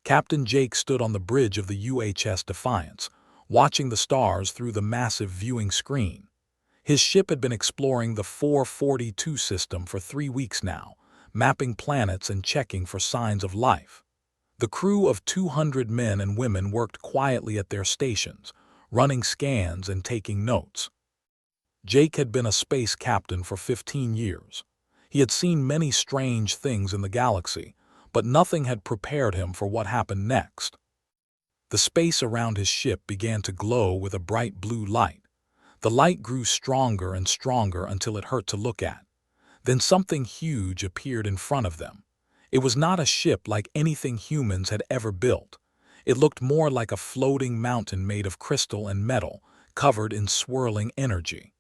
Captain Jake stood on the bridge of the UHS Defiance, watching the stars through the massive viewing screen. His ship had been exploring the 442 system for 3 weeks now, mapping planets and checking for signs of life. The crew of 200 men and women worked quietly at their stations, running scans and taking notes. Jake had been a space captain for 15 years. He had seen many strange things in the galaxy, but nothing had prepared him for what happened next. The space around his ship began to glow with a bright blue light. The light grew stronger and stronger until it hurt to look at. Then something huge appeared in front of them. It was not a ship like anything humans had ever built. It looked more like a floating mountain made of crystal and metal, covered in swirling energy.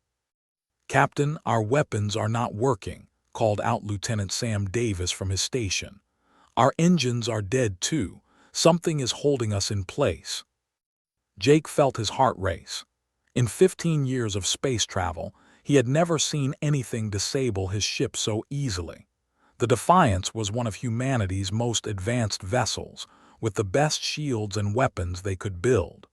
"Captain, our weapons are not working," called out Lieutenant Sam Davis from his station. "Our engines are dead too. Something is holding us in place." Jake felt his heart race. In 15 years of space travel, he had never seen anything disable his ship so easily. The Defiance was one of humanity's most advanced vessels, with the best shields and weapons they could build.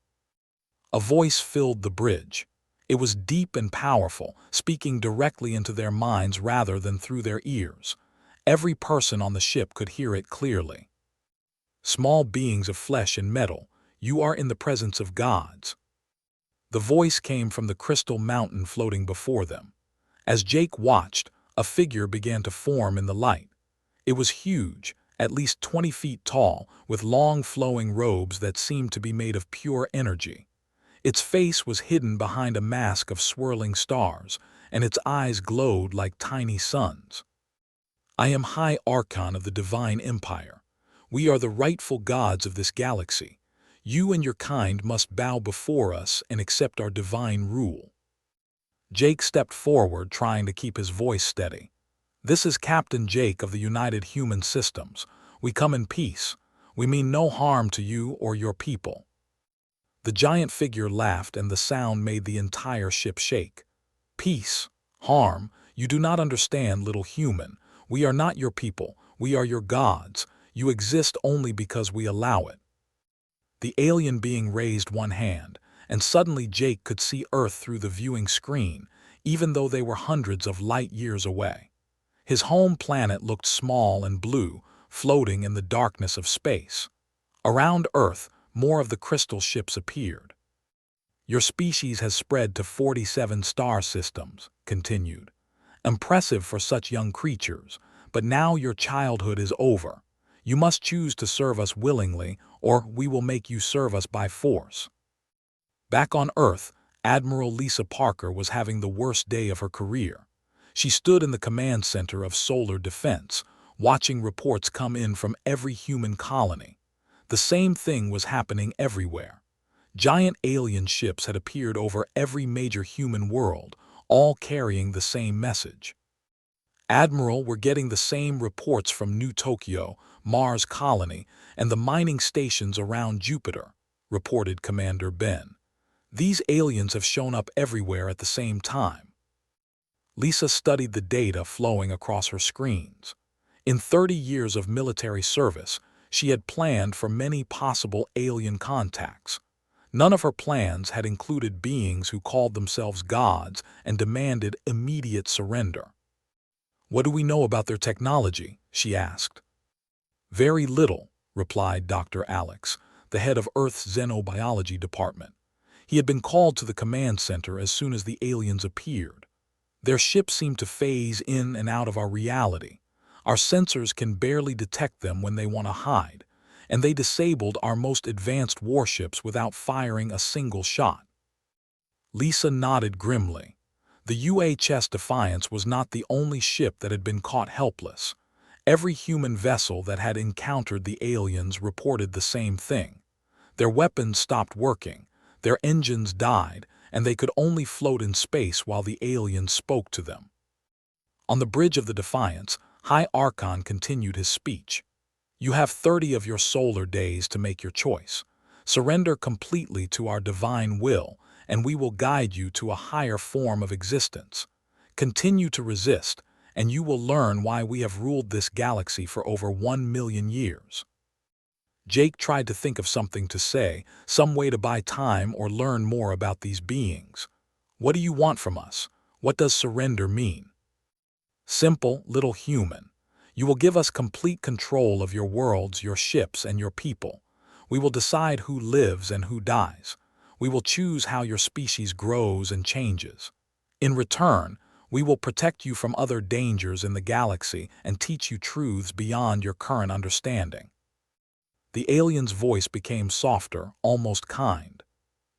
A voice filled the bridge. It was deep and powerful, speaking directly into their minds rather than through their ears. Every person on the ship could hear it clearly. "Small beings of flesh and metal, you are in the presence of gods." The voice came from the crystal mountain floating before them. As Jake watched, a figure began to form in the light. It was huge, at least 20 feet tall, with long flowing robes that seemed to be made of pure energy. Its face was hidden behind a mask of swirling stars, and its eyes glowed like tiny suns. "I am High Archon of the Divine Empire. We are the rightful gods of this galaxy. You and your kind must bow before us and accept our divine rule." Jake stepped forward, trying to keep his voice steady. "This is Captain Jake of the United Human Systems. We come in peace. We mean no harm to you or your people." The giant figure laughed, and the sound made the entire ship shake. "Peace, harm, you do not understand, little human. We are not your people. We are your gods. You exist only because we allow it." The alien being raised one hand, and suddenly Jake could see Earth through the viewing screen, even though they were hundreds of light years away. His home planet looked small and blue, floating in the darkness of space. Around Earth, more of the crystal ships appeared. "Your species has spread to 47 star systems," continued. "Impressive for such young creatures, but now your childhood is over. You must choose to serve us willingly, or we will make you serve us by force." Back on Earth, Admiral Lisa Parker was having the worst day of her career. She stood in the command center of Solar Defense, watching reports come in from every human colony. The same thing was happening everywhere. Giant alien ships had appeared over every major human world, all carrying the same message. "Admiral, we're getting the same reports from New Tokyo, Mars Colony, and the mining stations around Jupiter," reported Commander Ben. "These aliens have shown up everywhere at the same time." Lisa studied the data flowing across her screens. In 30 years of military service, she had planned for many possible alien contacts. None of her plans had included beings who called themselves gods and demanded immediate surrender. "What do we know about their technology?" she asked. "Very little," replied Dr. Alex, the head of Earth's Xenobiology Department. He had been called to the command center as soon as the aliens appeared. "Their ships seem to phase in and out of our reality. Our sensors can barely detect them when they want to hide, and they disabled our most advanced warships without firing a single shot." Lisa nodded grimly. The UHS Defiance was not the only ship that had been caught helpless. Every human vessel that had encountered the aliens reported the same thing. Their weapons stopped working, their engines died, and they could only float in space while the aliens spoke to them. On the bridge of the Defiance, High Archon continued his speech. "You have 30 of your solar days to make your choice. Surrender completely to our divine will, and we will guide you to a higher form of existence. Continue to resist, and you will learn why we have ruled this galaxy for over 1 million years." Jake tried to think of something to say, some way to buy time or learn more about these beings. What do you want from us? What does surrender mean? Simple, little human. You will give us complete control of your worlds, your ships, and your people. We will decide who lives and who dies. We will choose how your species grows and changes. In return, we will protect you from other dangers in the galaxy and teach you truths beyond your current understanding. The alien's voice became softer, almost kind.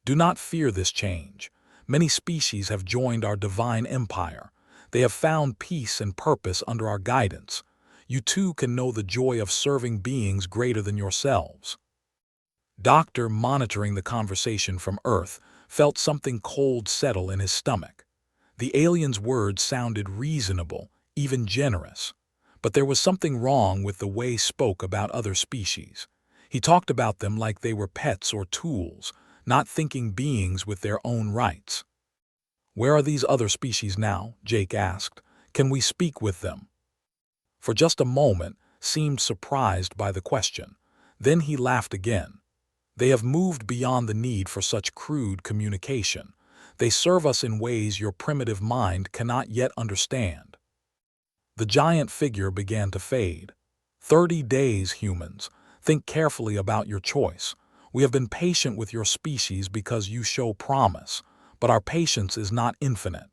Do not fear this change. Many species have joined our divine empire. They have found peace and purpose under our guidance. You too can know the joy of serving beings greater than yourselves. Doctor, monitoring the conversation from Earth, felt something cold settle in his stomach. The alien's words sounded reasonable, even generous. But there was something wrong with the way he spoke about other species. He talked about them like they were pets or tools, not thinking beings with their own rights. "Where are these other species now?" Jake asked. "Can we speak with them?" For just a moment, seemed surprised by the question. Then he laughed again. "They have moved beyond the need for such crude communication. They serve us in ways your primitive mind cannot yet understand." The giant figure began to fade. 30 days, humans. Think carefully about your choice. We have been patient with your species because you show promise, but our patience is not infinite.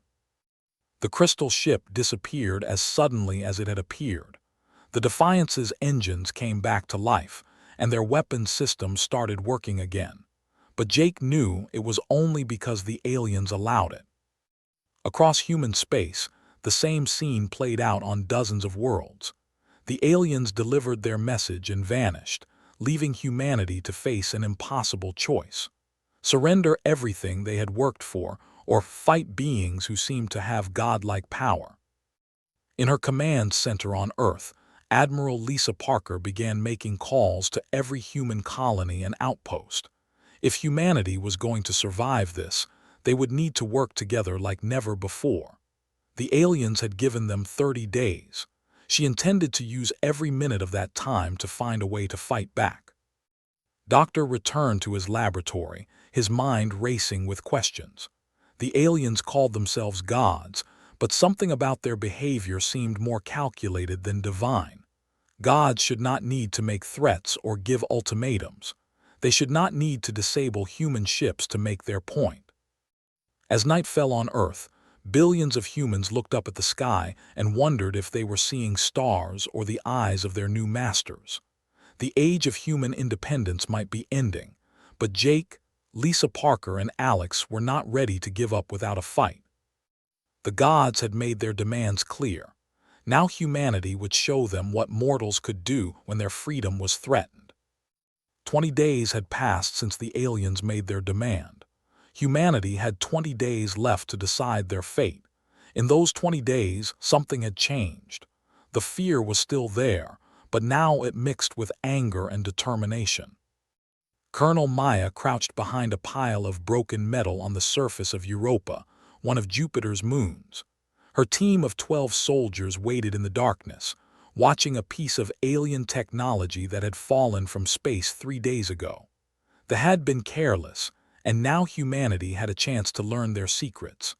The crystal ship disappeared as suddenly as it had appeared. The Defiance's engines came back to life, and their weapons system started working again. But Jake knew it was only because the aliens allowed it. Across human space, the same scene played out on dozens of worlds. The aliens delivered their message and vanished, leaving humanity to face an impossible choice: surrender everything they had worked for, or fight beings who seemed to have godlike power. In her command center on Earth, Admiral Lisa Parker began making calls to every human colony and outpost. If humanity was going to survive this, they would need to work together like never before. The aliens had given them 30 days. She intended to use every minute of that time to find a way to fight back. Doctor returned to his laboratory, his mind racing with questions. The aliens called themselves gods, but something about their behavior seemed more calculated than divine. Gods should not need to make threats or give ultimatums. They should not need to disable human ships to make their point. As night fell on Earth, billions of humans looked up at the sky and wondered if they were seeing stars or the eyes of their new masters. The age of human independence might be ending, but Jake, Lisa Parker, and Alex were not ready to give up without a fight. The gods had made their demands clear. Now humanity would show them what mortals could do when their freedom was threatened. 20 days had passed since the aliens made their demand. Humanity had 20 days left to decide their fate. In those 20 days, something had changed. The fear was still there, but now it mixed with anger and determination. Colonel Maya crouched behind a pile of broken metal on the surface of Europa, one of Jupiter's moons. Her team of 12 soldiers waited in the darkness, watching a piece of alien technology that had fallen from space 3 days ago. They had been careless, and now humanity had a chance to learn their secrets.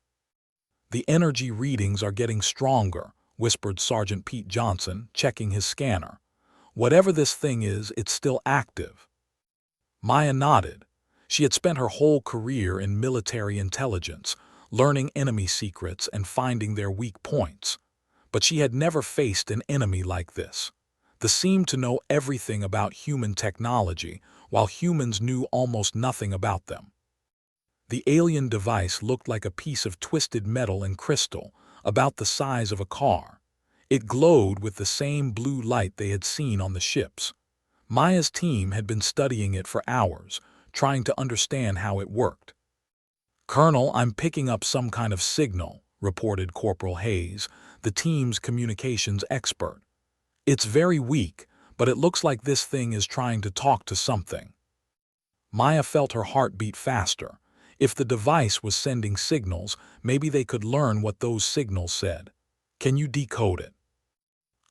"The energy readings are getting stronger," whispered Sergeant Pete Johnson, checking his scanner. "Whatever this thing is, it's still active." Maya nodded. She had spent her whole career in military intelligence, learning enemy secrets and finding their weak points. But she had never faced an enemy like this. They seemed to know everything about human technology, while humans knew almost nothing about them. The alien device looked like a piece of twisted metal and crystal, about the size of a car. It glowed with the same blue light they had seen on the ships. Maya's team had been studying it for hours, trying to understand how it worked. "Colonel, I'm picking up some kind of signal," reported Corporal Hayes, the team's communications expert. "It's very weak, but it looks like this thing is trying to talk to something." Maya felt her heart beat faster. If the device was sending signals, maybe they could learn what those signals said. "Can you decode it?"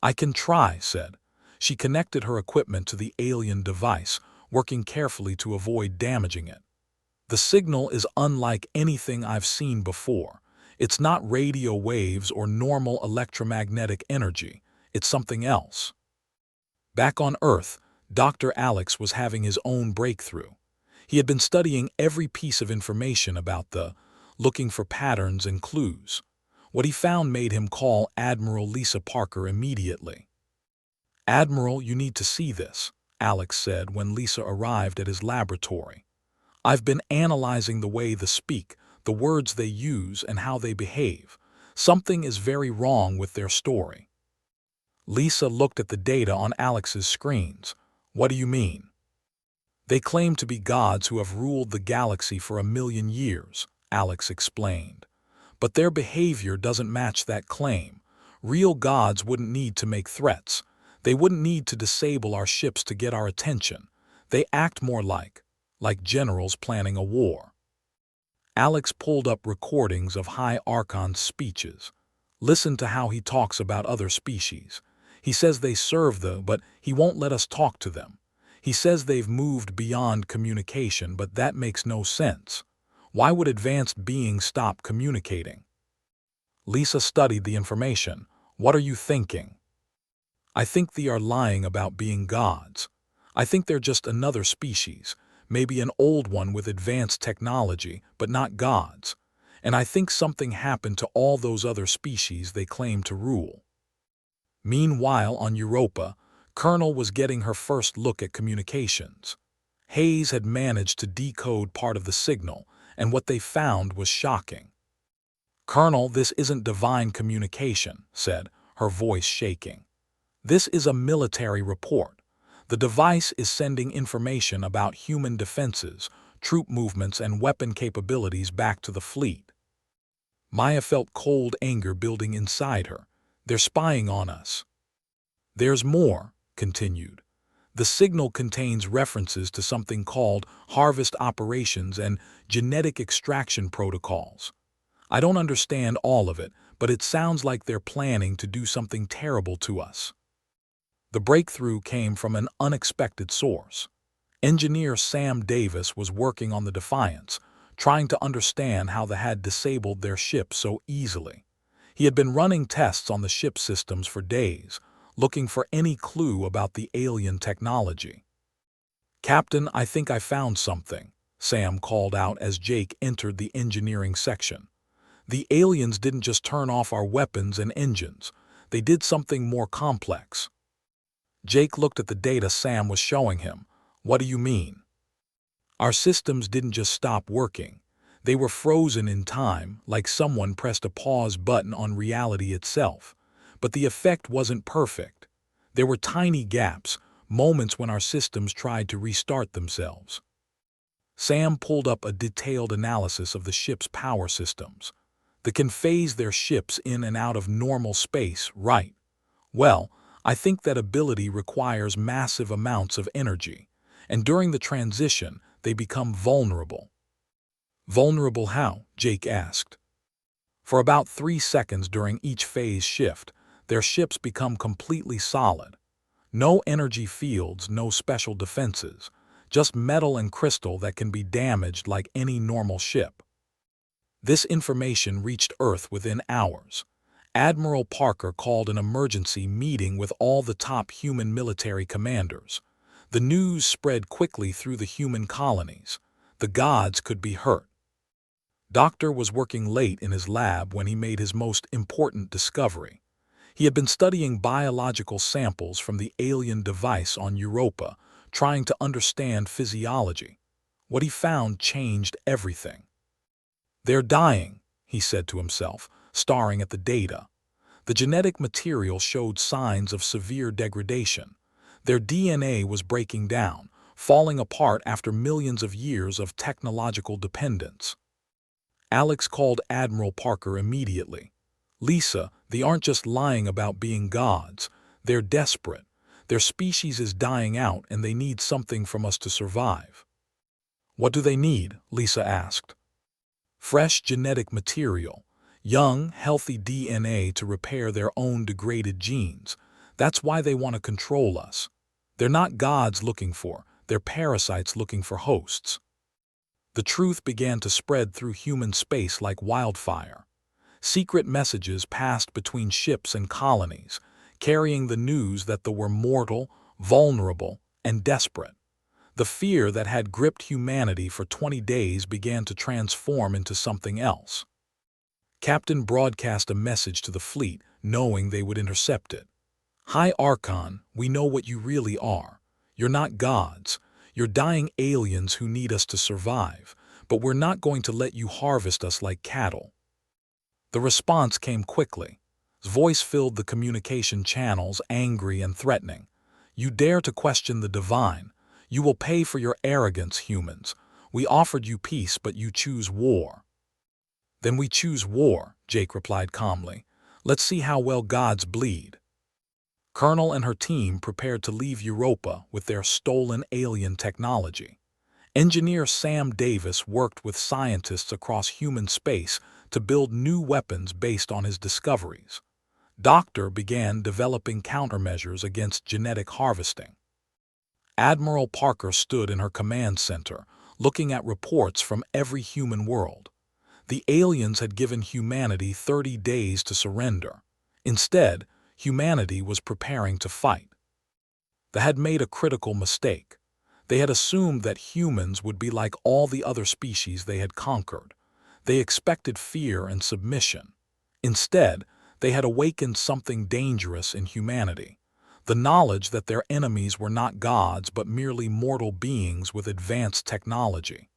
"I can try," said. She connected her equipment to the alien device, working carefully to avoid damaging it. The signal is unlike anything I've seen before. It's not radio waves or normal electromagnetic energy. It's something else. Back on Earth, Dr. Alex was having his own breakthrough. He had been studying every piece of information about looking for patterns and clues. What he found made him call Admiral Lisa Parker immediately. "Admiral, you need to see this," Alex said when Lisa arrived at his laboratory. "I've been analyzing the way they speak, the words they use, and how they behave. Something is very wrong with their story." Lisa looked at the data on Alex's screens. "What do you mean?" "They claim to be gods who have ruled the galaxy for 1,000,000 years, Alex explained. "But their behavior doesn't match that claim. Real gods wouldn't need to make threats. They wouldn't need to disable our ships to get our attention. They act more like generals planning a war." Alex pulled up recordings of High Archon's speeches. Listen to how he talks about other species. He says they serve but he won't let us talk to them. He says they've moved beyond communication, but that makes no sense. Why would advanced beings stop communicating? Lisa studied the information. "What are you thinking?" "I think they are lying about being gods. I think they're just another species, maybe an old one with advanced technology, but not gods. And I think something happened to all those other species they claim to rule." Meanwhile, on Europa, Colonel was getting her first look at communications. Hayes had managed to decode part of the signal, and what they found was shocking. "Colonel, this isn't divine communication," said, her voice shaking. "This is a military report. The device is sending information about human defenses, troop movements, and weapon capabilities back to the fleet." Maya felt cold anger building inside her. "They're spying on us." "There's more," continued. "The signal contains references to something called harvest operations and genetic extraction protocols. I don't understand all of it, but it sounds like they're planning to do something terrible to us." The breakthrough came from an unexpected source. Engineer Sam Davis was working on the Defiance, trying to understand how they had disabled their ship so easily. He had been running tests on the ship systems for days, looking for any clue about the alien technology. "Captain, I think I found something," Sam called out as Jake entered the engineering section. "The aliens didn't just turn off our weapons and engines. They did something more complex." Jake looked at the data Sam was showing him. "What do you mean?" "Our systems didn't just stop working. They were frozen in time, like someone pressed a pause button on reality itself. But the effect wasn't perfect. There were tiny gaps, moments when our systems tried to restart themselves." Sam pulled up a detailed analysis of the ship's power systems. They can phase their ships in and out of normal space, right? Well, I think that ability requires massive amounts of energy, and during the transition, they become vulnerable. "Vulnerable how?" Jake asked. "For about 3 seconds during each phase shift, their ships become completely solid. No energy fields, no special defenses, just metal and crystal that can be damaged like any normal ship." This information reached Earth within hours. Admiral Parker called an emergency meeting with all the top human military commanders. The news spread quickly through the human colonies. The gods could be hurt. Doctor was working late in his lab when he made his most important discovery. He had been studying biological samples from the alien device on Europa, trying to understand physiology. What he found changed everything. "They're dying," he said to himself, staring at the data. The genetic material showed signs of severe degradation. Their DNA was breaking down, falling apart after millions of years of technological dependence. Alex called Admiral Parker immediately. "Lisa, they aren't just lying about being gods. They're desperate. Their species is dying out and they need something from us to survive." "What do they need?" Lisa asked. "Fresh genetic material. Young, healthy DNA to repair their own degraded genes. That's why they want to control us. They're not gods they're parasites looking for hosts. The truth began to spread through human space like wildfire. Secret messages passed between ships and colonies, carrying the news that they were mortal, vulnerable, and desperate. The fear that had gripped humanity for 20 days began to transform into something else. Captain broadcast a message to the fleet, knowing they would intercept it. "High Archon, we know what you really are. You're not gods. You're dying aliens who need us to survive, but we're not going to let you harvest us like cattle." The response came quickly. His voice filled the communication channels, angry and threatening. "You dare to question the divine? You will pay for your arrogance, humans. We offered you peace, but you choose war." "Then we choose war," Jake replied calmly. "Let's see how well gods bleed." Colonel and her team prepared to leave Europa with their stolen alien technology. Engineer Sam Davis worked with scientists across human space to build new weapons based on his discoveries. Doctor began developing countermeasures against genetic harvesting. Admiral Parker stood in her command center, looking at reports from every human world. The aliens had given humanity 30 days to surrender. Instead, humanity was preparing to fight. They had made a critical mistake. They had assumed that humans would be like all the other species they had conquered. They expected fear and submission. Instead, they had awakened something dangerous in humanity: the knowledge that their enemies were not gods but merely mortal beings with advanced technology.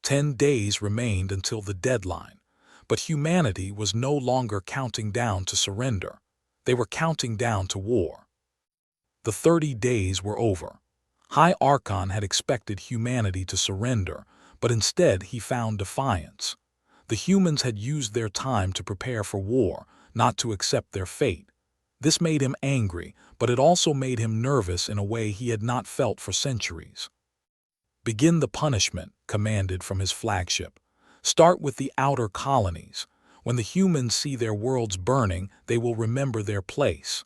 10 days remained until the deadline, but humanity was no longer counting down to surrender. They were counting down to war. The 30 days were over. High Archon had expected humanity to surrender, but instead he found defiance. The humans had used their time to prepare for war, not to accept their fate. This made him angry, but it also made him nervous in a way he had not felt for centuries. "Begin the punishment," commanded from his flagship. "Start with the outer colonies. When the humans see their worlds burning, they will remember their place."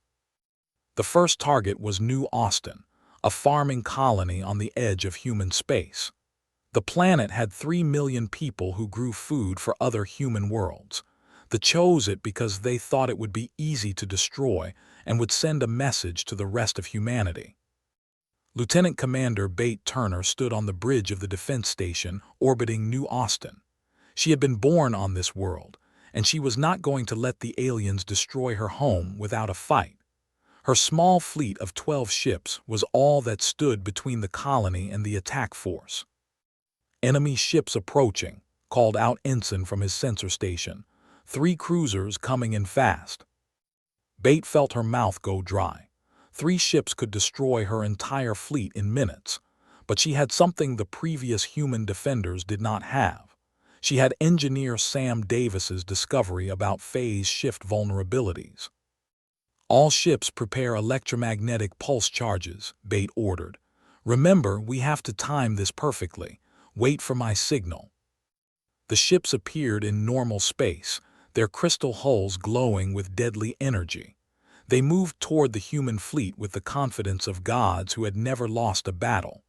The first target was New Austin, a farming colony on the edge of human space. The planet had 3 million people who grew food for other human worlds. They chose it because they thought it would be easy to destroy and would send a message to the rest of humanity. Lieutenant Commander Bate Turner stood on the bridge of the defense station orbiting New Austin. She had been born on this world, and she was not going to let the aliens destroy her home without a fight. Her small fleet of 12 ships was all that stood between the colony and the attack force. "Enemy ships approaching," called out Ensign from his sensor station. 3 cruisers coming in fast." Bate felt her mouth go dry. 3 ships could destroy her entire fleet in minutes, but she had something the previous human defenders did not have. She had Engineer Sam Davis's discovery about phase shift vulnerabilities. "All ships prepare electromagnetic pulse charges," Bate ordered. "Remember, we have to time this perfectly. Wait for my signal." The ships appeared in normal space, their crystal hulls glowing with deadly energy. They moved toward the human fleet with the confidence of gods who had never lost a battle.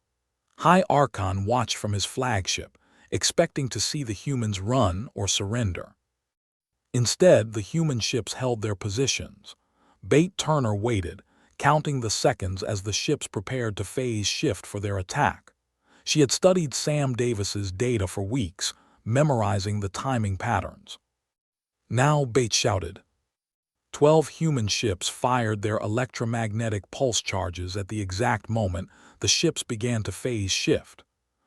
High Archon watched from his flagship, expecting to see the humans run or surrender. Instead, the human ships held their positions. Bate Turner waited, counting the seconds as the ships prepared to phase shift for their attack. She had studied Sam Davis's data for weeks, memorizing the timing patterns. "Now," Bate shouted. 12 human ships fired their electromagnetic pulse charges at the exact moment the ships began to phase shift.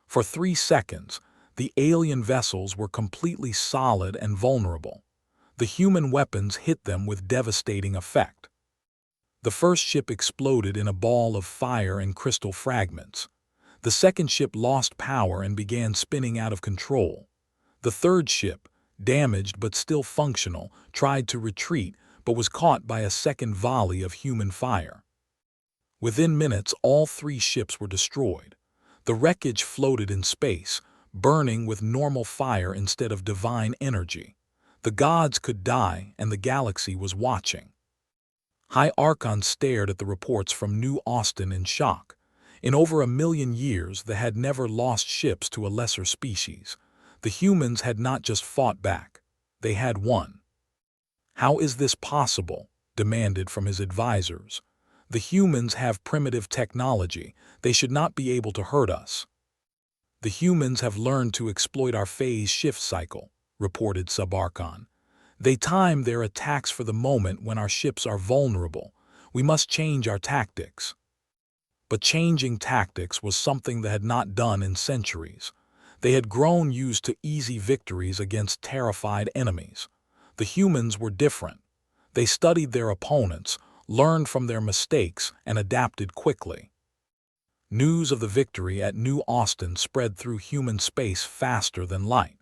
For 3 seconds, the alien vessels were completely solid and vulnerable. The human weapons hit them with devastating effect. The first ship exploded in a ball of fire and crystal fragments. The second ship lost power and began spinning out of control. The third ship, damaged but still functional, tried to retreat but was caught by a second volley of human fire. Within minutes, all 3 ships were destroyed. The wreckage floated in space, burning with normal fire instead of divine energy. The gods could die, and the galaxy was watching. High Archon stared at the reports from New Austin in shock. In over 1,000,000 years, they had never lost ships to a lesser species. The humans had not just fought back, they had won. "How is this possible?" demanded from his advisors. "The humans have primitive technology. They should not be able to hurt us." "The humans have learned to exploit our phase shift cycle," reported Subarchon. "They time their attacks for the moment when our ships are vulnerable. We must change our tactics." But changing tactics was something they had not done in centuries. They had grown used to easy victories against terrified enemies. The humans were different. They studied their opponents, learned from their mistakes, and adapted quickly. News of the victory at New Austin spread through human space faster than light.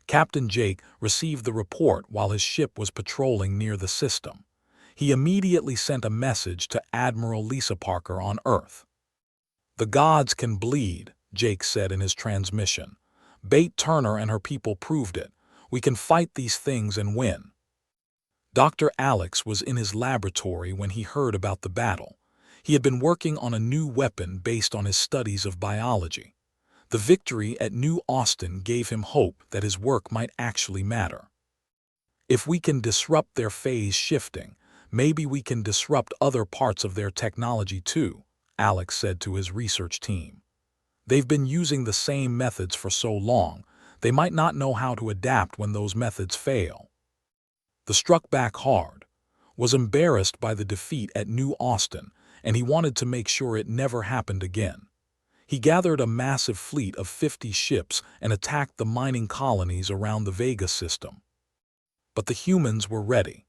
Captain Jake received the report while his ship was patrolling near the system. He immediately sent a message to Admiral Lisa Parker on Earth. "The gods can bleed," Jake said in his transmission. "Bate Turner and her people proved it. We can fight these things and win." Dr. Alex was in his laboratory when he heard about the battle. He had been working on a new weapon based on his studies of biology. The victory at New Austin gave him hope that his work might actually matter. "If we can disrupt their phase shifting, maybe we can disrupt other parts of their technology too," Alex said to his research team. "They've been using the same methods for so long, they might not know how to adapt when those methods fail." The struck back hard, was embarrassed by the defeat at New Austin, and he wanted to make sure it never happened again. He gathered a massive fleet of 50 ships and attacked the mining colonies around the Vega system. But the humans were ready.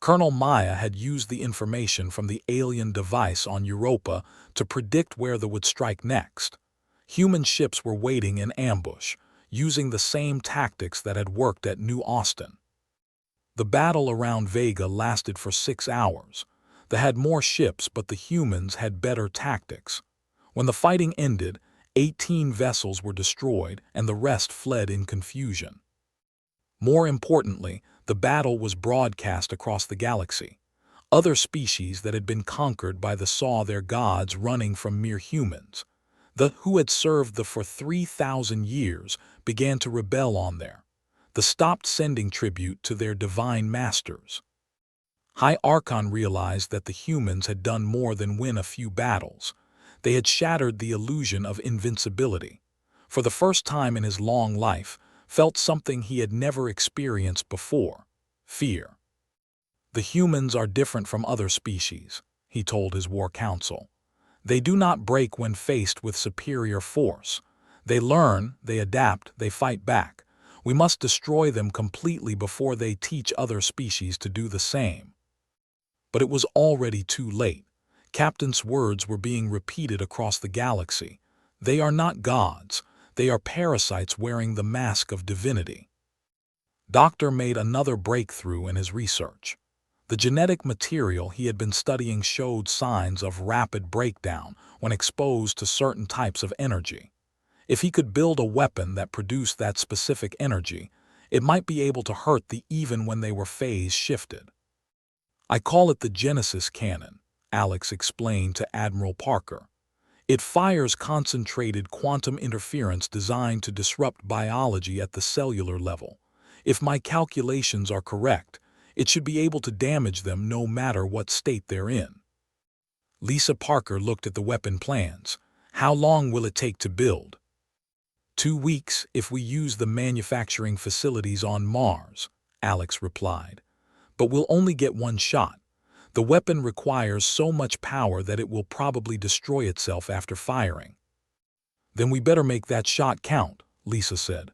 Colonel Maya had used the information from the alien device on Europa to predict where they would strike next. Human ships were waiting in ambush, using the same tactics that had worked at New Austin. The battle around Vega lasted for 6 hours. They had more ships, but the humans had better tactics. When the fighting ended, 18 vessels were destroyed and the rest fled in confusion. More importantly, the battle was broadcast across the galaxy. Other species that had been conquered by the saw their gods running from mere humans. The who had served the for 3,000 years began to rebel on there. The stopped sending tribute to their divine masters. High Archon realized that the humans had done more than win a few battles. They had shattered the illusion of invincibility. For the first time in his long life, felt something he had never experienced before: fear. "The humans are different from other species," he told his war council. "They do not break when faced with superior force. They learn, they adapt, they fight back. We must destroy them completely before they teach other species to do the same." But it was already too late. Captain's words were being repeated across the galaxy. "They are not gods. They are parasites wearing the mask of divinity." Doctor made another breakthrough in his research. The genetic material he had been studying showed signs of rapid breakdown when exposed to certain types of energy. If he could build a weapon that produced that specific energy, it might be able to hurt them even when they were phase shifted. "I call it the Genesis cannon," Alex explained to Admiral Parker. "It fires concentrated quantum interference designed to disrupt biology at the cellular level. If my calculations are correct, it should be able to damage them no matter what state they're in." Lisa Parker looked at the weapon plans. "How long will it take to build?" 2 weeks if we use the manufacturing facilities on Mars," Alex replied. "But we'll only get one shot. The weapon requires so much power that it will probably destroy itself after firing." "Then we better make that shot count," Lisa said.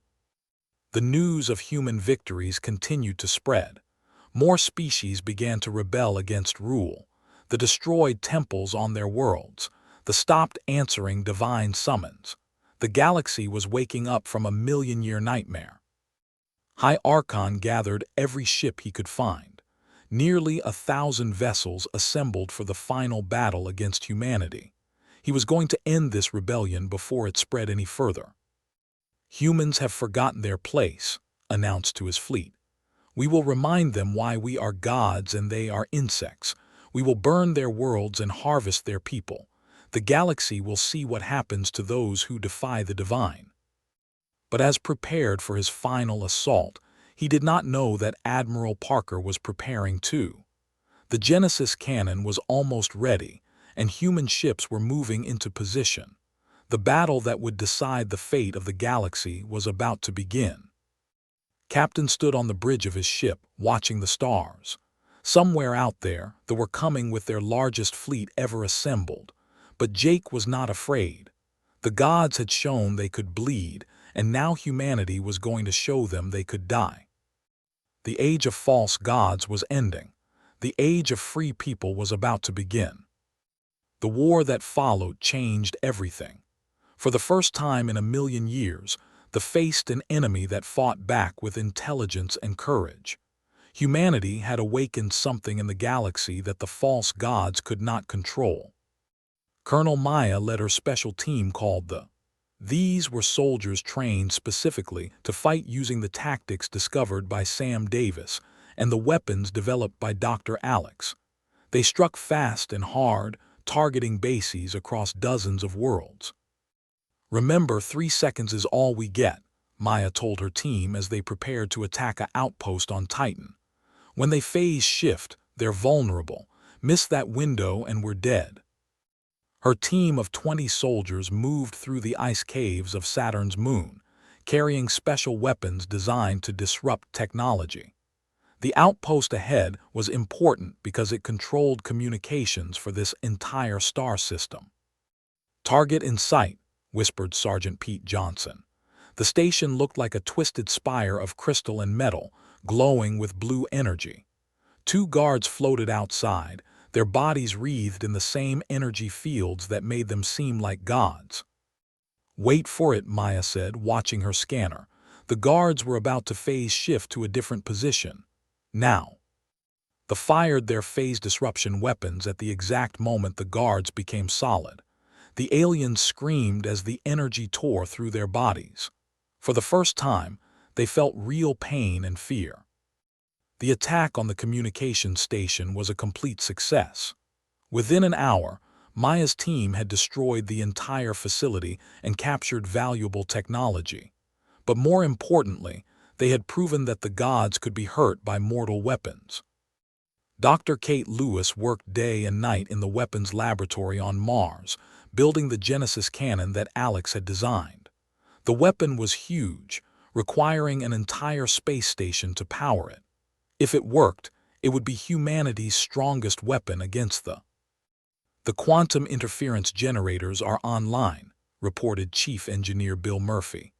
The news of human victories continued to spread. More species began to rebel against rule. The destroyed temples on their worlds. The stopped answering divine summons. The galaxy was waking up from a million-year nightmare. High Archon gathered every ship he could find. Nearly 1,000 vessels assembled for the final battle against humanity. He was going to end this rebellion before it spread any further. "Humans have forgotten their place," announced to his fleet. "We will remind them why we are gods and they are insects. We will burn their worlds and harvest their people. The galaxy will see what happens to those who defy the divine. But as prepared for his final assault, he did not know that Admiral Parker was preparing too. The Genesis cannon was almost ready, and human ships were moving into position. The battle that would decide the fate of the galaxy was about to begin. Captain stood on the bridge of his ship, watching the stars. Somewhere out there, they were coming with their largest fleet ever assembled. But Jake was not afraid. The gods had shown they could bleed, and now humanity was going to show them they could die. The age of false gods was ending. The age of free people was about to begin. The war that followed changed everything. For the first time in a million years, they faced an enemy that fought back with intelligence and courage. Humanity had awakened something in the galaxy that the false gods could not control. Colonel Maya led her special team called the. These were soldiers trained specifically to fight using the tactics discovered by Sam Davis and the weapons developed by Dr. Alex. They struck fast and hard, targeting bases across dozens of worlds. "Remember, 3 seconds is all we get," Maya told her team as they prepared to attack an outpost on Titan. "When they phase shift, they're vulnerable. Miss that window and we're dead." Her team of 20 soldiers moved through the ice caves of Saturn's moon, carrying special weapons designed to disrupt technology. The outpost ahead was important because it controlled communications for this entire star system. "Target in sight," whispered Sergeant Pete Johnson. The station looked like a twisted spire of crystal and metal, glowing with blue energy. 2 guards floated outside, their bodies wreathed in the same energy fields that made them seem like gods. "Wait for it," Maya said, watching her scanner. The guards were about to phase shift to a different position. Now. They fired their phase disruption weapons at the exact moment the guards became solid. The aliens screamed as the energy tore through their bodies. For the first time, they felt real pain and fear. The attack on the communications station was a complete success. Within an hour, Maya's team had destroyed the entire facility and captured valuable technology. But more importantly, they had proven that the gods could be hurt by mortal weapons. Dr. Kate Lewis worked day and night in the weapons laboratory on Mars, building the Genesis cannon that Alex had designed. The weapon was huge, requiring an entire space station to power it. If it worked, it would be humanity's strongest weapon against the. "The quantum interference generators are online," reported Chief Engineer Bill Murphy.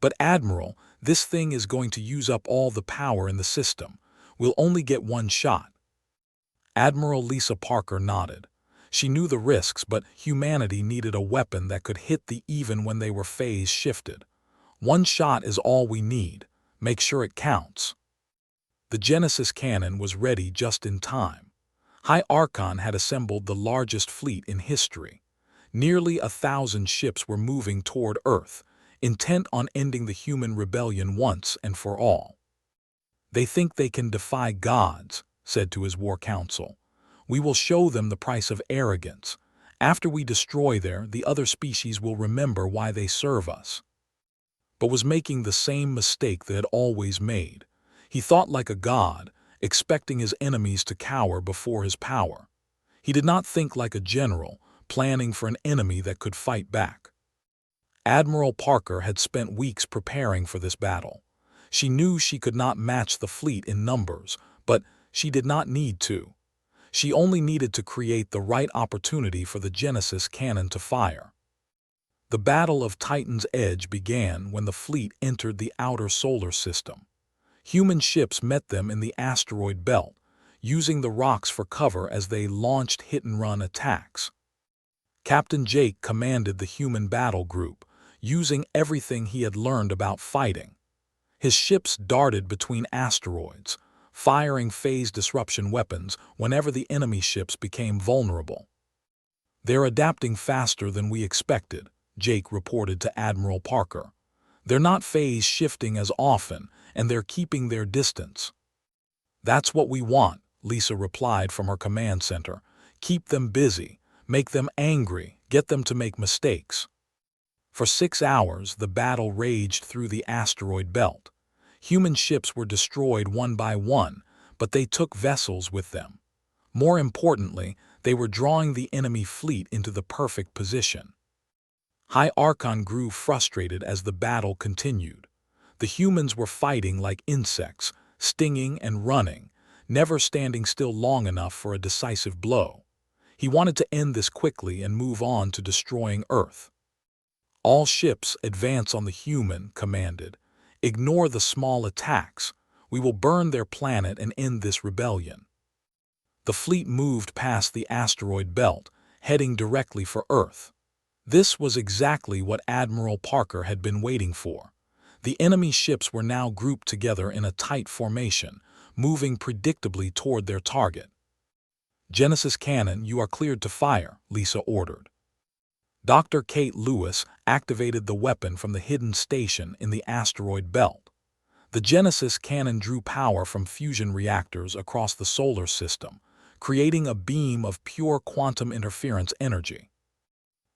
"But Admiral, this thing is going to use up all the power in the system. We'll only get one shot." Admiral Lisa Parker nodded. She knew the risks, but humanity needed a weapon that could hit the even when they were phase shifted. "One shot is all we need. Make sure it counts." The Genesis cannon was ready just in time. High Archon had assembled the largest fleet in history. Nearly 1,000 ships were moving toward Earth, intent on ending the human rebellion once and for all. "They think they can defy gods," said to his war council. "We will show them the price of arrogance. After we destroy the other species will remember why they serve us." But was making the same mistake they had always made. He thought like a god, expecting his enemies to cower before his power. He did not think like a general, planning for an enemy that could fight back. Admiral Parker had spent weeks preparing for this battle. She knew she could not match the fleet in numbers, but she did not need to. She only needed to create the right opportunity for the Genesis cannon to fire. The Battle of Titan's Edge began when the fleet entered the outer solar system. Human ships met them in the asteroid belt, using the rocks for cover as they launched hit-and-run attacks. Captain Jake commanded the human battle group, using everything he had learned about fighting. His ships darted between asteroids, firing phase disruption weapons whenever the enemy ships became vulnerable. "They're adapting faster than we expected," Jake reported to Admiral Parker. "They're not phase shifting as often, and they're keeping their distance." "That's what we want," Lisa replied from her command center. "Keep them busy, make them angry, get them to make mistakes." For 6 hours, the battle raged through the asteroid belt. Human ships were destroyed one by one, but they took vessels with them. More importantly, they were drawing the enemy fleet into the perfect position. High Archon grew frustrated as the battle continued. The humans were fighting like insects, stinging and running, never standing still long enough for a decisive blow. He wanted to end this quickly and move on to destroying Earth. "All ships advance on the human," commanded. "Ignore the small attacks. We will burn their planet and end this rebellion." The fleet moved past the asteroid belt, heading directly for Earth. This was exactly what Admiral Parker had been waiting for. The enemy ships were now grouped together in a tight formation, moving predictably toward their target. "Genesis cannon, you are cleared to fire," Lisa ordered. Dr. Kate Lewis activated the weapon from the hidden station in the asteroid belt. The Genesis cannon drew power from fusion reactors across the solar system, creating a beam of pure quantum interference energy.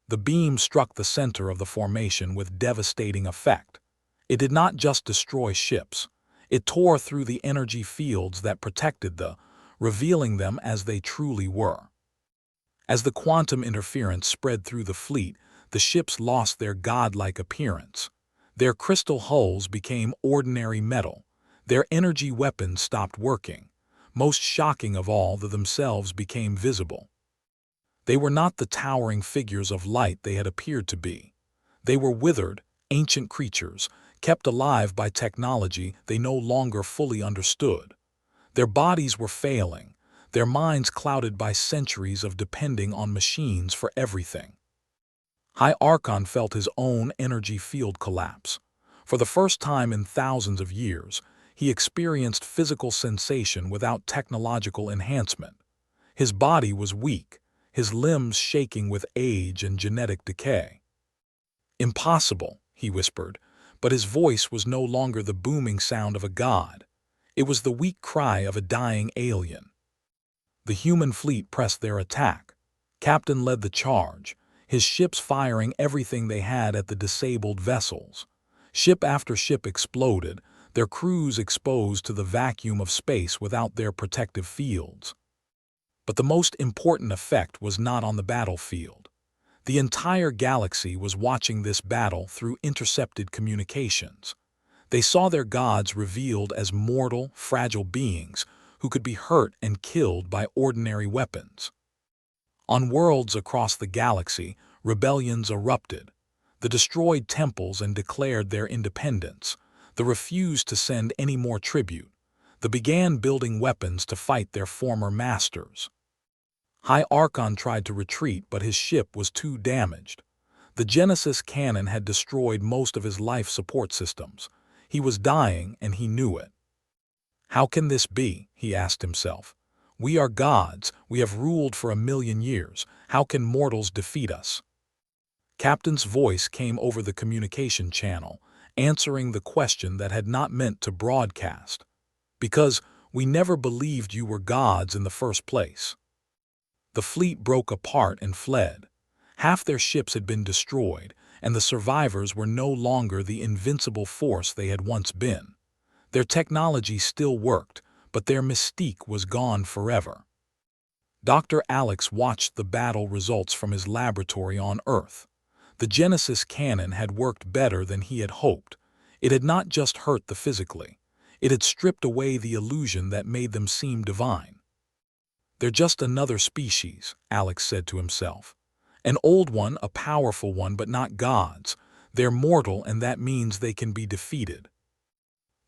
The beam struck the center of the formation with devastating effect. It did not just destroy ships. It tore through the energy fields that protected them, revealing them as they truly were. As the quantum interference spread through the fleet, the ships lost their godlike appearance. Their crystal hulls became ordinary metal. Their energy weapons stopped working. Most shocking of all, they themselves became visible. They were not the towering figures of light they had appeared to be. They were withered, ancient creatures, kept alive by technology they no longer fully understood. Their bodies were failing, their minds clouded by centuries of depending on machines for everything. High Archon felt his own energy field collapse. For the first time in thousands of years, he experienced physical sensation without technological enhancement. His body was weak, his limbs shaking with age and genetic decay. "Impossible," he whispered, but his voice was no longer the booming sound of a god. It was the weak cry of a dying alien. The human fleet pressed their attack. Captain led the charge, his ships firing everything they had at the disabled vessels. Ship after ship exploded, their crews exposed to the vacuum of space without their protective fields. But the most important effect was not on the battlefield. The entire galaxy was watching this battle through intercepted communications. They saw their gods revealed as mortal, fragile beings who could be hurt and killed by ordinary weapons. On worlds across the galaxy, rebellions erupted. The destroyed temples and declared their independence. The refused to send any more tribute. They began building weapons to fight their former masters. High Archon tried to retreat, but his ship was too damaged. The Genesis cannon had destroyed most of his life support systems. He was dying, and he knew it. "How can this be?" he asked himself. "We are gods, we have ruled for 1,000,000 years. How can mortals defeat us?" Captain's voice came over the communication channel, answering the question that had not meant to broadcast. "Because we never believed you were gods in the first place." The fleet broke apart and fled. Half their ships had been destroyed, and the survivors were no longer the invincible force they had once been. Their technology still worked, but their mystique was gone forever. Dr. Alex watched the battle results from his laboratory on Earth. The Genesis cannon had worked better than he had hoped. It had not just hurt them physically. It had stripped away the illusion that made them seem divine. "They're just another species," Alex said to himself. "An old one, a powerful one, but not gods. They're mortal, and that means they can be defeated."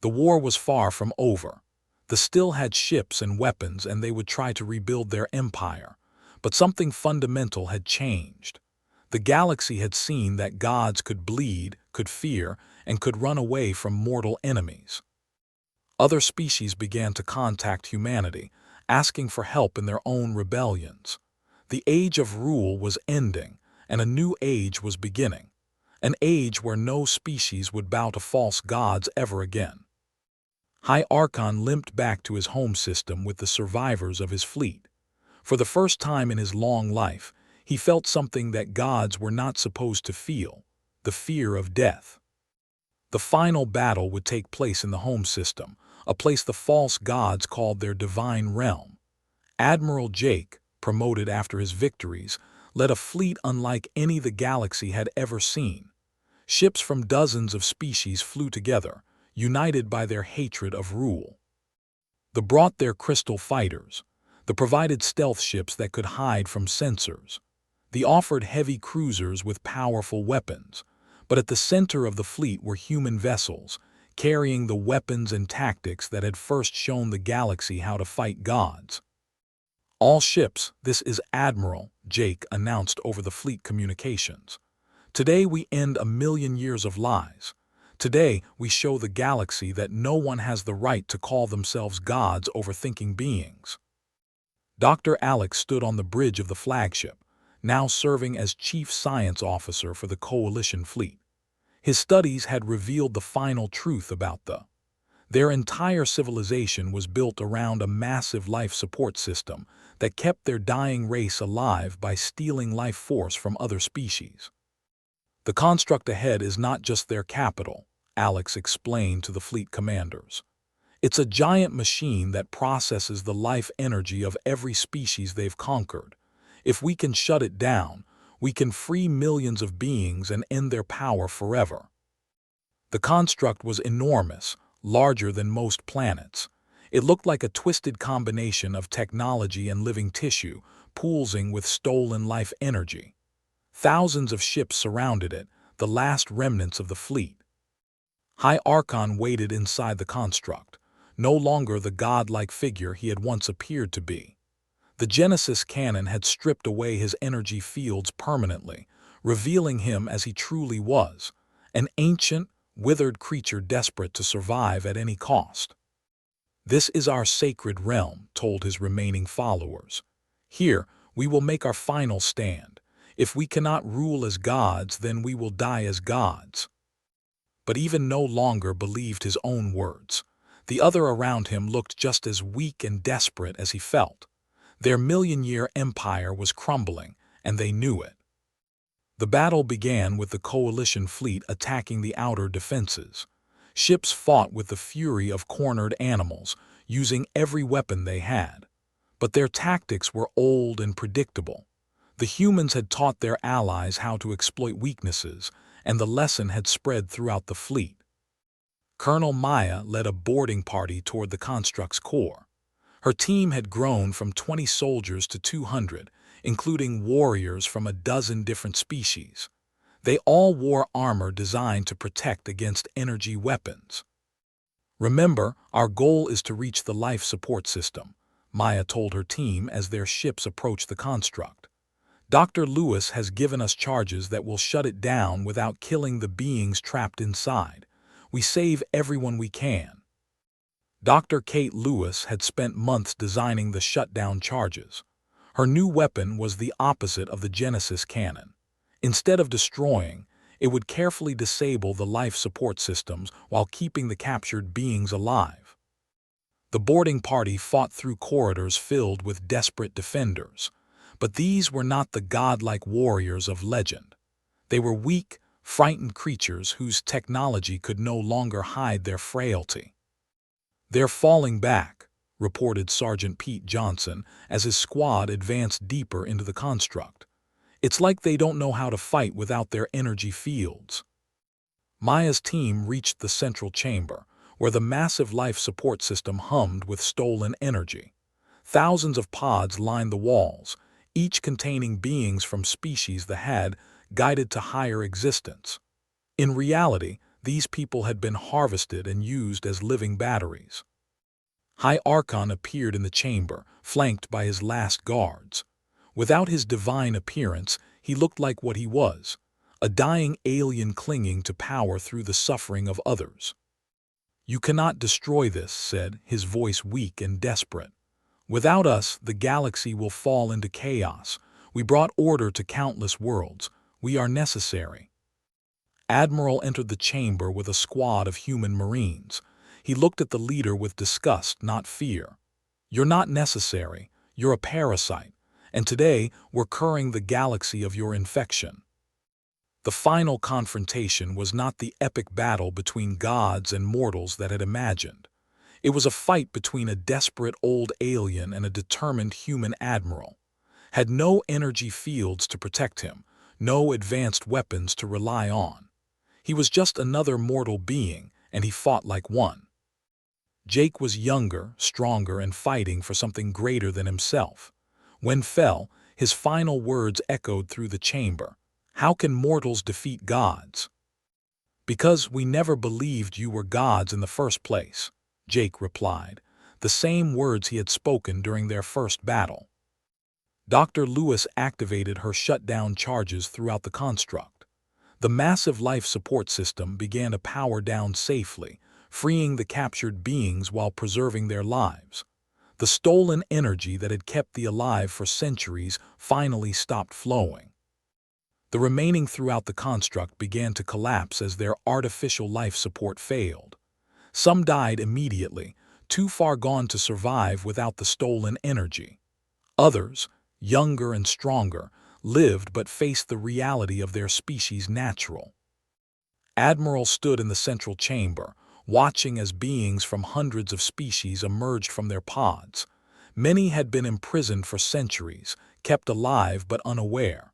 The war was far from over. They still had ships and weapons, and they would try to rebuild their empire. But something fundamental had changed. The galaxy had seen that gods could bleed, could fear, and could run away from mortal enemies. Other species began to contact humanity, asking for help in their own rebellions. The age of rule was ending, and a new age was beginning. An age where no species would bow to false gods ever again. High Archon limped back to his home system with the survivors of his fleet. For the first time in his long life, he felt something that gods were not supposed to feel: the fear of death. The final battle would take place in the home system, a place the false gods called their divine realm. Admiral Jake, promoted after his victories, led a fleet unlike any the galaxy had ever seen. Ships from dozens of species flew together, united by their hatred of rule. They brought their crystal fighters. They provided stealth ships that could hide from sensors. They offered heavy cruisers with powerful weapons. But at the center of the fleet were human vessels, carrying the weapons and tactics that had first shown the galaxy how to fight gods. "All ships, this is Admiral," Jake announced over the fleet communications. "Today we end 1,000,000 years of lies. Today we show the galaxy that no one has the right to call themselves gods over thinking beings." Dr. Alex stood on the bridge of the flagship, now serving as Chief Science Officer for the Coalition fleet. His studies had revealed the final truth about their entire civilization was built around a massive life support system that kept their dying race alive by stealing life force from other species. "The construct ahead is not just their capital," Alex explained to the fleet commanders. "It's a giant machine that processes the life energy of every species they've conquered. If we can shut it down, we can free millions of beings and end their power forever." The construct was enormous, larger than most planets. It looked like a twisted combination of technology and living tissue, pulsing with stolen life energy. Thousands of ships surrounded it, the last remnants of the fleet. High Archon waited inside the construct, no longer the godlike figure he had once appeared to be. The Genesis cannon had stripped away his energy fields permanently, revealing him as he truly was: an ancient, withered creature desperate to survive at any cost. "This is our sacred realm," told his remaining followers. "Here, we will make our final stand. If we cannot rule as gods, then we will die as gods." But even no longer believed his own words. The other around him looked just as weak and desperate as he felt. Their million-year empire was crumbling, and they knew it. The battle began with the Coalition fleet attacking the outer defenses. Ships fought with the fury of cornered animals, using every weapon they had. But their tactics were old and predictable. The humans had taught their allies how to exploit weaknesses, and the lesson had spread throughout the fleet. Colonel Maya led a boarding party toward the construct's core. Her team had grown from 20 soldiers to 200, including warriors from a dozen different species. They all wore armor designed to protect against energy weapons. "Remember, our goal is to reach the life support system," Maya told her team as their ships approached the construct. "Dr. Lewis has given us charges that will shut it down without killing the beings trapped inside. We save everyone we can." Dr. Kate Lewis had spent months designing the shutdown charges. Her new weapon was the opposite of the Genesis cannon. Instead of destroying, it would carefully disable the life support systems while keeping the captured beings alive. The boarding party fought through corridors filled with desperate defenders. But these were not the godlike warriors of legend. They were weak, frightened creatures whose technology could no longer hide their frailty. "They're falling back," reported Sergeant Pete Johnson as his squad advanced deeper into the construct. "It's like they don't know how to fight without their energy fields." Maya's team reached the central chamber, where the massive life support system hummed with stolen energy. Thousands of pods lined the walls, each containing beings from species that had guided to higher existence. In reality, these people had been harvested and used as living batteries. High Archon appeared in the chamber, flanked by his last guards. Without his divine appearance, he looked like what he was: a dying alien clinging to power through the suffering of others. "You cannot destroy this," said, his voice weak and desperate. "Without us, the galaxy will fall into chaos. We brought order to countless worlds. We are necessary." Admiral entered the chamber with a squad of human marines. He looked at the leader with disgust, not fear. "You're not necessary. You're a parasite. And today, we're curing the galaxy of your infection." The final confrontation was not the epic battle between gods and mortals that had imagined. It was a fight between a desperate old alien and a determined human admiral. Had no energy fields to protect him, no advanced weapons to rely on. He was just another mortal being, and he fought like one. Jake was younger, stronger, and fighting for something greater than himself. When fell, his final words echoed through the chamber. "How can mortals defeat gods?" "Because we never believed you were gods in the first place," Jake replied, the same words he had spoken during their first battle. Dr. Lewis activated her shutdown charges throughout the construct. The massive life support system began to power down safely, freeing the captured beings while preserving their lives. The stolen energy that had kept them alive for centuries finally stopped flowing. The remaining throughout the construct began to collapse as their artificial life support failed. Some died immediately, too far gone to survive without the stolen energy. Others, younger and stronger, lived but faced the reality of their species' natural. Admiral stood in the central chamber, watching as beings from hundreds of species emerged from their pods. Many had been imprisoned for centuries, kept alive but unaware.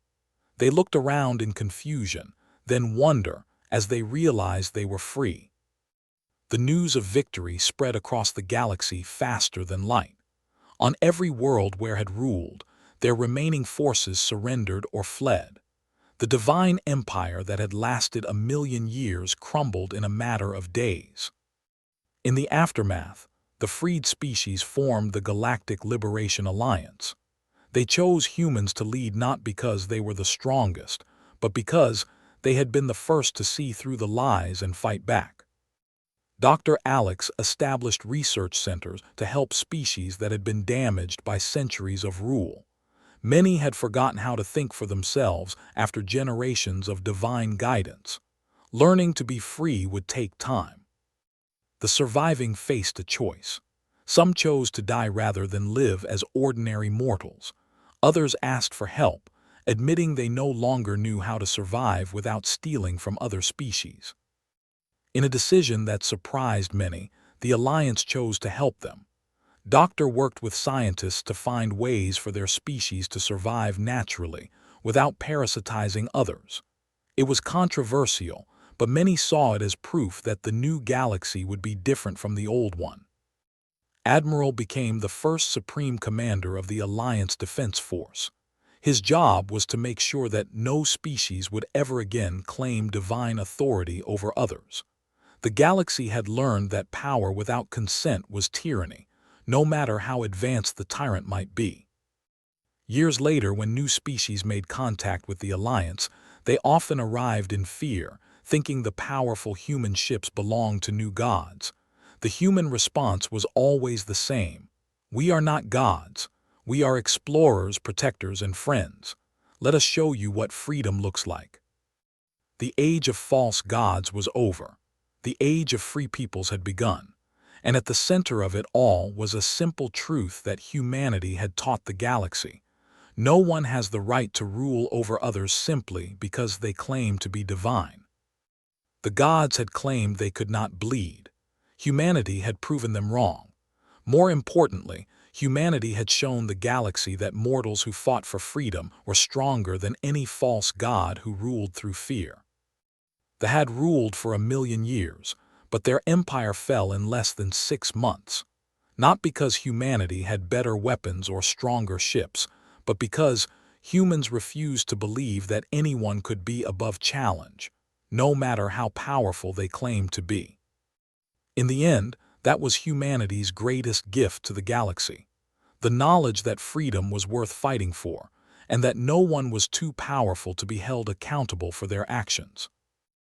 They looked around in confusion, then wonder as they realized they were free. The news of victory spread across the galaxy faster than light. On every world where had ruled, their remaining forces surrendered or fled. The divine empire that had lasted 1,000,000 years crumbled in a matter of days. In the aftermath, the freed species formed the Galactic Liberation Alliance. They chose humans to lead not because they were the strongest, but because they had been the first to see through the lies and fight back. Dr. Alex established research centers to help species that had been damaged by centuries of rule. Many had forgotten how to think for themselves after generations of divine guidance. Learning to be free would take time. The surviving faced a choice. Some chose to die rather than live as ordinary mortals. Others asked for help, admitting they no longer knew how to survive without stealing from other species. In a decision that surprised many, the Alliance chose to help them. Doctor worked with scientists to find ways for their species to survive naturally, without parasitizing others. It was controversial, but many saw it as proof that the new galaxy would be different from the old one. Admiral became the first Supreme Commander of the Alliance Defense Force. His job was to make sure that no species would ever again claim divine authority over others. The galaxy had learned that power without consent was tyranny, no matter how advanced the tyrant might be. Years later, when new species made contact with the Alliance, they often arrived in fear, thinking the powerful human ships belonged to new gods. The human response was always the same. "We are not gods. We are explorers, protectors, and friends. Let us show you what freedom looks like." The age of false gods was over. The age of free peoples had begun. And at the center of it all was a simple truth that humanity had taught the galaxy. No one has the right to rule over others simply because they claim to be divine. The gods had claimed they could not bleed. Humanity had proven them wrong. More importantly, humanity had shown the galaxy that mortals who fought for freedom were stronger than any false god who ruled through fear. They had ruled for 1,000,000 years, but their empire fell in less than 6 months. Not because humanity had better weapons or stronger ships, but because humans refused to believe that anyone could be above challenge, no matter how powerful they claimed to be. In the end, that was humanity's greatest gift to the galaxy. The knowledge that freedom was worth fighting for, and that no one was too powerful to be held accountable for their actions.